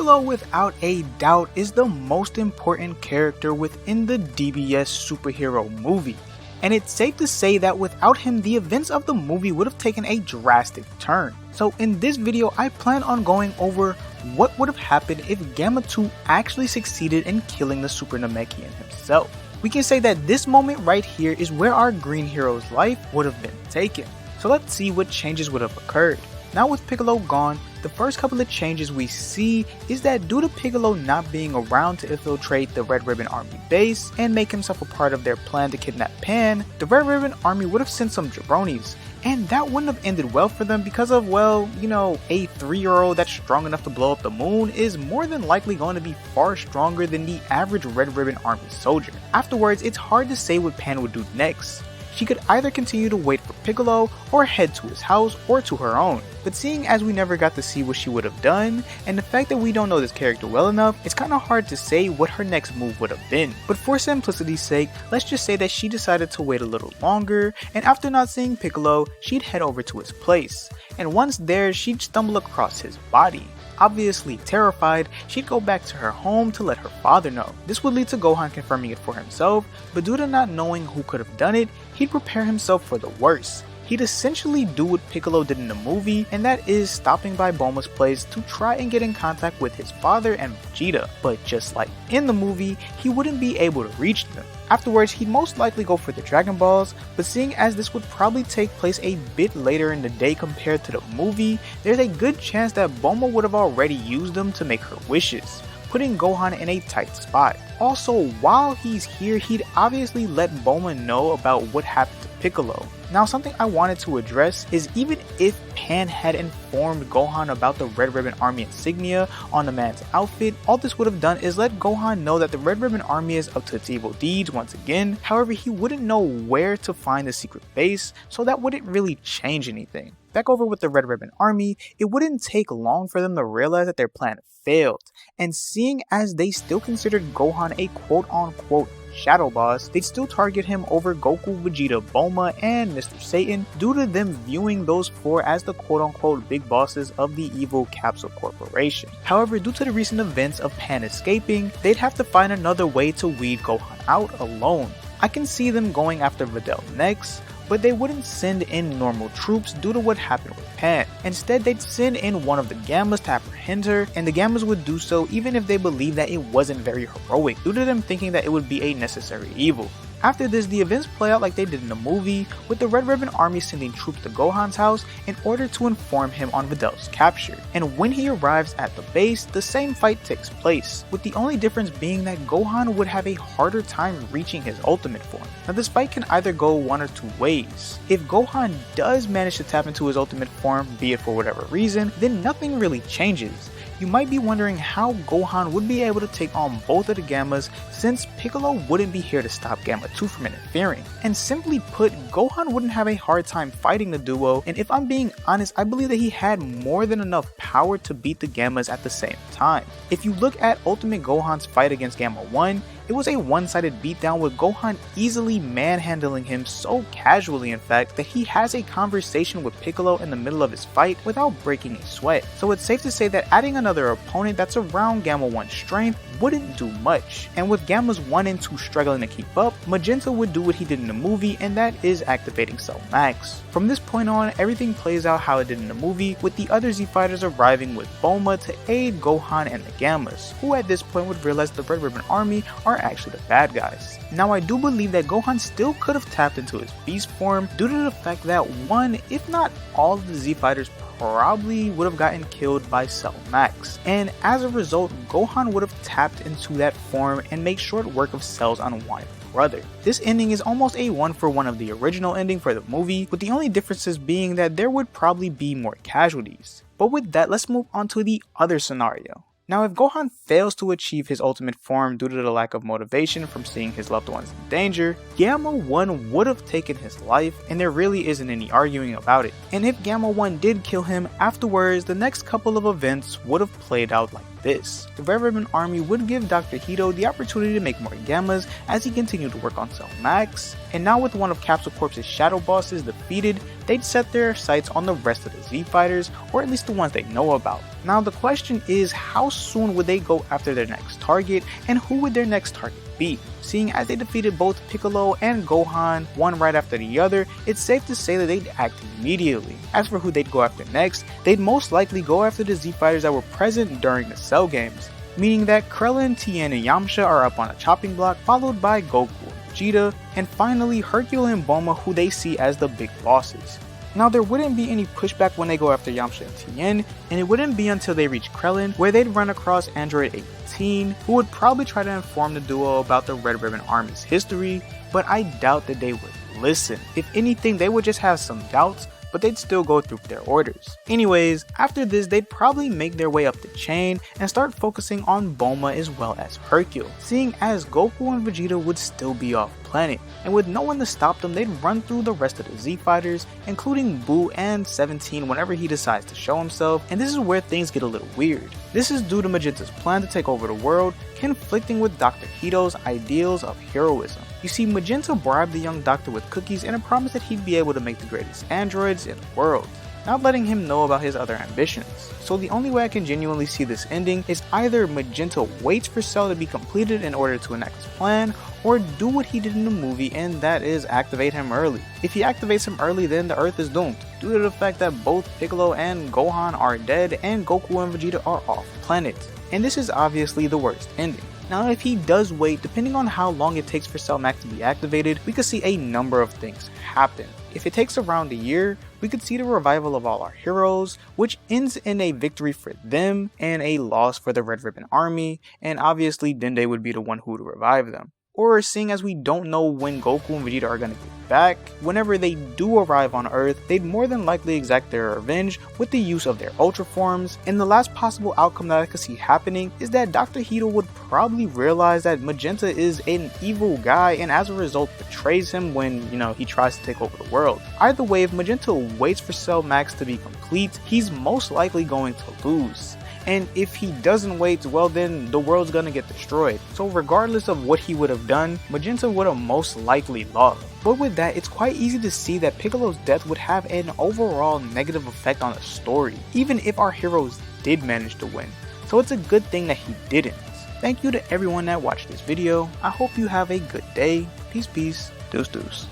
Piccolo without a doubt is the most important character within the DBS superhero movie, and it's safe to say that without him the events of the movie would have taken a drastic turn. So in this video I plan on going over what would have happened if Gamma 2 actually succeeded in killing the Super Namekian himself. We can say that this moment right here is where our green hero's life would have been taken. So let's see what changes would have occurred. Now with Piccolo gone, the first couple of changes we see is that due to Piccolo not being around to infiltrate the Red Ribbon Army base and make himself a part of their plan to kidnap Pan, the Red Ribbon Army would have sent some jabronis, and that wouldn't have ended well for them because of, well, you know, a 3-year-old that's strong enough to blow up the moon is more than likely going to be far stronger than the average Red Ribbon Army soldier. Afterwards, it's hard to say what Pan would do next. She could either continue to wait for Piccolo or head to his house or to her own. But seeing as we never got to see what she would have done, and the fact that we don't know this character well enough, it's kinda hard to say what her next move would have been. But for simplicity's sake, let's just say that she decided to wait a little longer, and after not seeing Piccolo, she'd head over to his place. And once there, she'd stumble across his body. Obviously terrified, she'd go back to her home to let her father know. This would lead to Gohan confirming it for himself, but due to not knowing who could have done it, he'd prepare himself for the worst. He'd essentially do what Piccolo did in the movie, and that is stopping by Bulma's place to try and get in contact with his father and Vegeta. But just like in the movie, he wouldn't be able to reach them. Afterwards, he'd most likely go for the Dragon Balls, but seeing as this would probably take place a bit later in the day compared to the movie, there's a good chance that Bulma would have already used them to make her wishes, putting Gohan in a tight spot. Also, while he's here, he'd obviously let Bulma know about what happened to Piccolo. Now, something I wanted to address is even if Pan had informed Gohan about the Red Ribbon Army insignia on the man's outfit, all this would have done is let Gohan know that the Red Ribbon Army is up to its evil deeds once again. However, he wouldn't know where to find the secret base, so that wouldn't really change anything. Back over with the Red Ribbon Army, it wouldn't take long for them to realize that their plan failed, and seeing as they still considered Gohan a quote-unquote shadow boss, they'd still target him over Goku, Vegeta, Bulma, and Mr. Satan due to them viewing those four as the quote-unquote big bosses of the evil Capsule Corporation. However, due to the recent events of Pan escaping, they'd have to find another way to weed Gohan out alone. I can see them going after Videl next, but they wouldn't send in normal troops due to what happened with Pan. Instead, they'd send in one of the Gammas to apprehend her, and the Gammas would do so even if they believed that it wasn't very heroic, due to them thinking that it would be a necessary evil. After this, the events play out like they did in the movie, with the Red Ribbon Army sending troops to Gohan's house in order to inform him on Videl's capture. And when he arrives at the base, the same fight takes place, with the only difference being that Gohan would have a harder time reaching his ultimate form. Now this fight can either go one or two ways. If Gohan does manage to tap into his ultimate form, be it for whatever reason, then nothing really changes. You might be wondering how Gohan would be able to take on both of the Gammas since Piccolo wouldn't be here to stop Gamma 2 from interfering. And simply put, Gohan wouldn't have a hard time fighting the duo, and if I'm being honest, I believe that he had more than enough power to beat the Gammas at the same time. If you look at Ultimate Gohan's fight against Gamma 1, it was a one-sided beatdown with Gohan easily manhandling him so casually in fact that he has a conversation with Piccolo in the middle of his fight without breaking a sweat. So it's safe to say that adding another opponent that's around Gamma 1's strength wouldn't do much. And with Gammas 1 and 2 struggling to keep up, Magenta would do what he did in the movie, and that is activating Cell Max. From this point on, everything plays out how it did in the movie, with the other Z Fighters arriving with Bulma to aid Gohan and the Gammas, who at this point would realize the Red Ribbon Army are actually the bad guys. Now I do believe that Gohan still could have tapped into his beast form due to the fact that one, if not all of the Z Fighters probably would have gotten killed by Cell Max, and as a result Gohan would have tapped into that form and make short work of Cell's unwanted brother. This ending is almost a one-for-one of the original ending for the movie, with the only differences being that there would probably be more casualties. But with that, let's move on to the other scenario. Now, if Gohan fails to achieve his ultimate form due to the lack of motivation from seeing his loved ones in danger, Gamma 1 would have taken his life, and there really isn't any arguing about it. And if Gamma 1 did kill him, afterwards, the next couple of events would have played out like this. The Red Ribbon Army would give Dr. Hito the opportunity to make more Gammas as he continued to work on Cell Max, and now with one of Capsule Corp's shadow bosses defeated, they'd set their sights on the rest of the Z Fighters, or at least the ones they know about. Now the question is, how soon would they go after their next target, and who would their next target be? Seeing as they defeated both Piccolo and Gohan, one right after the other, it's safe to say that they'd act immediately. As for who they'd go after next, they'd most likely go after the Z Fighters that were present during the Cell games, meaning that Krillin, Tien, and Yamcha are up on a chopping block, followed by Goku and Vegeta, and finally Hercule and Bulma, who they see as the big bosses. Now there wouldn't be any pushback when they go after Yamcha and Tien, and it wouldn't be until they reach Krillin where they'd run across Android 18, who would probably try to inform the duo about the Red Ribbon Army's history, but I doubt that they would listen. If anything, they would just have some doubts, but they'd still go through their orders. Anyways, after this, they'd probably make their way up the chain and start focusing on Bulma as well as Hercule, seeing as Goku and Vegeta would still be off planet, and with no one to stop them, they'd run through the rest of the Z Fighters, including Boo and 17 whenever he decides to show himself, and this is where things get a little weird. This is due to Magenta's plan to take over the world, conflicting with Dr. Hito's ideals of heroism. You see, Magenta bribed the young doctor with cookies and a promise that he'd be able to make the greatest androids in the world, not letting him know about his other ambitions. So the only way I can genuinely see this ending is either Magenta waits for Cell to be completed in order to enact his plan, or do what he did in the movie, and that is activate him early. If he activates him early, then the Earth is doomed, due to the fact that both Piccolo and Gohan are dead and Goku and Vegeta are off planet. And this is obviously the worst ending. Now if he does wait, depending on how long it takes for Cell Max to be activated, we could see a number of things happen. If it takes around a year, we could see the revival of all our heroes, which ends in a victory for them and a loss for the Red Ribbon Army, and obviously Dende would be the one who would revive them. Or seeing as we don't know when Goku and Vegeta are going to get back, whenever they do arrive on Earth, they'd more than likely exact their revenge with the use of their Ultra Forms, and the last possible outcome that I could see happening is that Dr. Hito would probably realize that Magenta is an evil guy and as a result betrays him when, he tries to take over the world. Either way, if Magenta waits for Cell Max to be complete, he's most likely going to lose. And if he doesn't wait, well then the world's gonna get destroyed. So regardless of what he would have done, Magenta would have most likely lost. But with that, it's quite easy to see that Piccolo's death would have an overall negative effect on the story, even if our heroes did manage to win. So it's a good thing that he didn't. Thank you to everyone that watched this video. I hope you have a good day. Peace, peace, deuce, deuce.